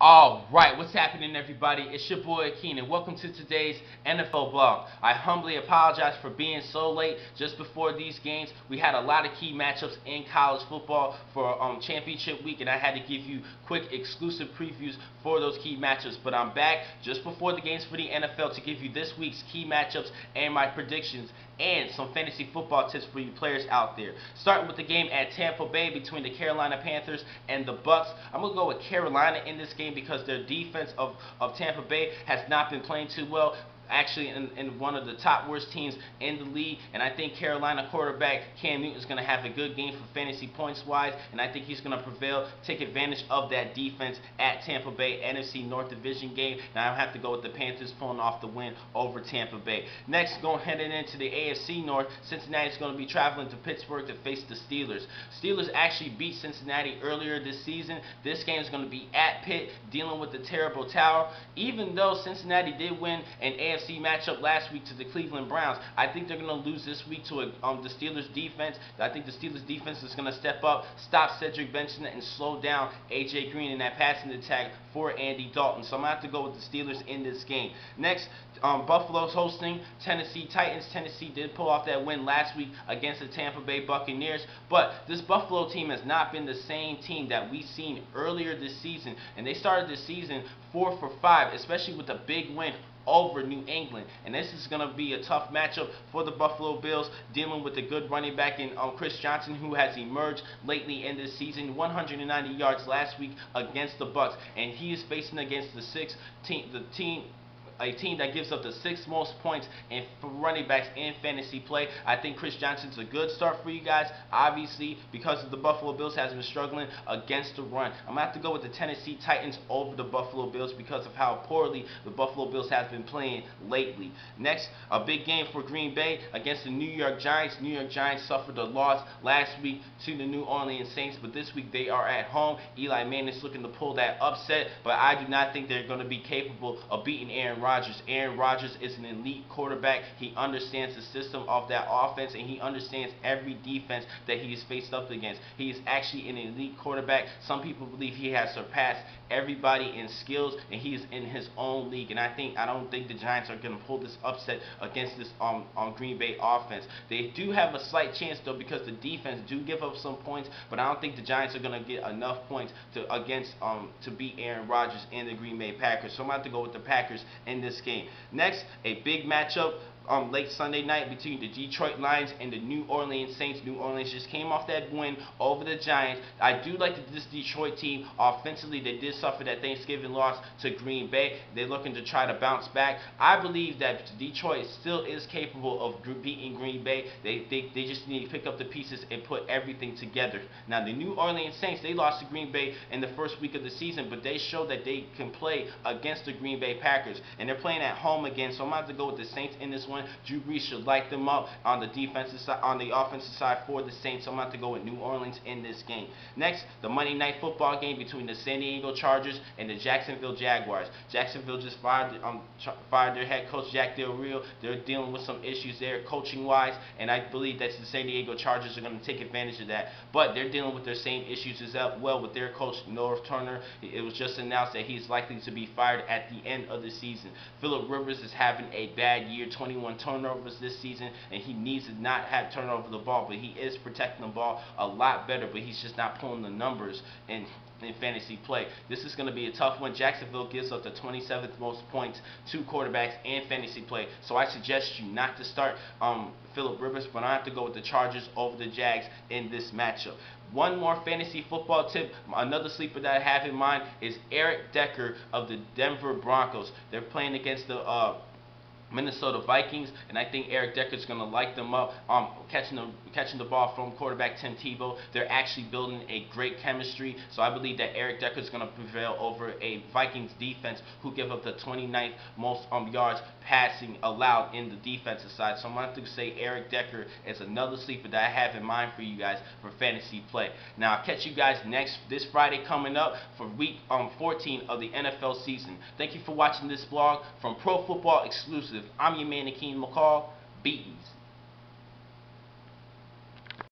Alright, what's happening everybody? It's your boy Keenan. Welcome to today's NFL blog. I humbly apologize for being so late. Just before these games, we had a lot of key matchups in college football for championship week, and I had to give you quick exclusive previews for those key matchups. But I'm back just before the games for the NFL to give you this week's key matchups and my predictions and some fantasy football tips for you players out there. Starting with the game at Tampa Bay between the Carolina Panthers and the Bucks. I'm going to go with Carolina in this game because their defense of Tampa Bay has not been playing too well. Actually in one of the top worst teams in the league, and I think Carolina quarterback Cam Newton is going to have a good game for fantasy points wise, and I think he's going to prevail, take advantage of that defense at Tampa Bay. NFC North Division game. Now I have to go with the Panthers pulling off the win over Tampa Bay. Next, heading into the AFC North, Cincinnati is going to be traveling to Pittsburgh to face the Steelers. Steelers actually beat Cincinnati earlier this season. This game is going to be at Pitt, dealing with the terrible tower. Even though Cincinnati did win an AFC matchup last week to the Cleveland Browns, I think they're going to lose this week to the Steelers defense. I think the Steelers defense is going to step up, stop Cedric Benson, and slow down A.J. Green in that passing attack for Andy Dalton. So I'm going to have to go with the Steelers in this game. Next, Buffalo's hosting Tennessee Titans. Tennessee did pull off that win last week against the Tampa Bay Buccaneers, but this Buffalo team has not been the same team that we've seen earlier this season, and they started this season 4 for 5, especially with a big win over New England. And this is going to be a tough matchup for the Buffalo Bills, dealing with a good running back in Chris Johnson, who has emerged lately in this season. 190 yards last week against the Bucks, and he is facing against a team that gives up the 6th most points in running backs in fantasy play. I think Chris Johnson's a good start for you guys, obviously, because the Buffalo Bills has been struggling against the run. I'm going to have to go with the Tennessee Titans over the Buffalo Bills because of how poorly the Buffalo Bills have been playing lately. Next, a big game for Green Bay against the New York Giants. New York Giants suffered a loss last week to the New Orleans Saints, but this week they are at home. Eli Manning is looking to pull that upset, but I do not think they're going to be capable of beating Aaron Rodgers. Aaron Rodgers is an elite quarterback. He understands the system of that offense, and he understands every defense that he is faced up against. He is actually an elite quarterback. Some people believe he has surpassed everybody in skills, and he is in his own league. And I don't think the Giants are going to pull this upset against this Green Bay offense. They do have a slight chance though, because the defense do give up some points, but I don't think the Giants are going to get enough points to beat Aaron Rodgers and the Green Bay Packers. So I'm going to have to go with the Packers in this game. Next, a big matchup late Sunday night between the Detroit Lions and the New Orleans Saints. New Orleans just came off that win over the Giants. I do like this Detroit team offensively. They did suffer that Thanksgiving loss to Green Bay. They're looking to try to bounce back. I believe that Detroit still is capable of beating Green Bay. They just need to pick up the pieces and put everything together. Now, the New Orleans Saints, they lost to Green Bay in the first week of the season, but they showed that they can play against the Green Bay Packers, and they're playing at home again. So I'm going to have to go with the Saints in this one. Drew Brees should light them up on the defensive side, on the offensive side for the Saints. So I'm going to have to go with New Orleans in this game. Next, the Monday Night Football game between the San Diego Chargers and the Jacksonville Jaguars. Jacksonville just fired their head coach, Jack Del Rio. They're dealing with some issues there coaching-wise, and I believe that the San Diego Chargers are going to take advantage of that. But they're dealing with their same issues as well with their coach, North Turner. It was just announced that he's likely to be fired at the end of the season. Philip Rivers is having a bad year, 21 turnovers this season, and he needs to not have turnover the ball, but he is protecting the ball a lot better, but he's just not pulling the numbers in fantasy play. This is going to be a tough one. Jacksonville gives up the 27th most points to quarterbacks in fantasy play, so I suggest you not to start Philip Rivers, but I have to go with the Chargers over the Jags in this matchup. One more fantasy football tip, another sleeper that I have in mind is Eric Decker of the Denver Broncos. They're playing against the Minnesota Vikings, and I think Eric Decker's going to light them up, catching the ball from quarterback Tim Tebow. They're actually building a great chemistry, so I believe that Eric Decker's going to prevail over a Vikings defense who give up the 29th most yards passing allowed in the defensive side. So I'm going to have to say Eric Decker is another sleeper that I have in mind for you guys for fantasy play. Now, I'll catch you guys this Friday coming up for week 14 of the NFL season. Thank you for watching this vlog from Pro Football Exclusive. I'm your man, Akeem McCall. Beatings.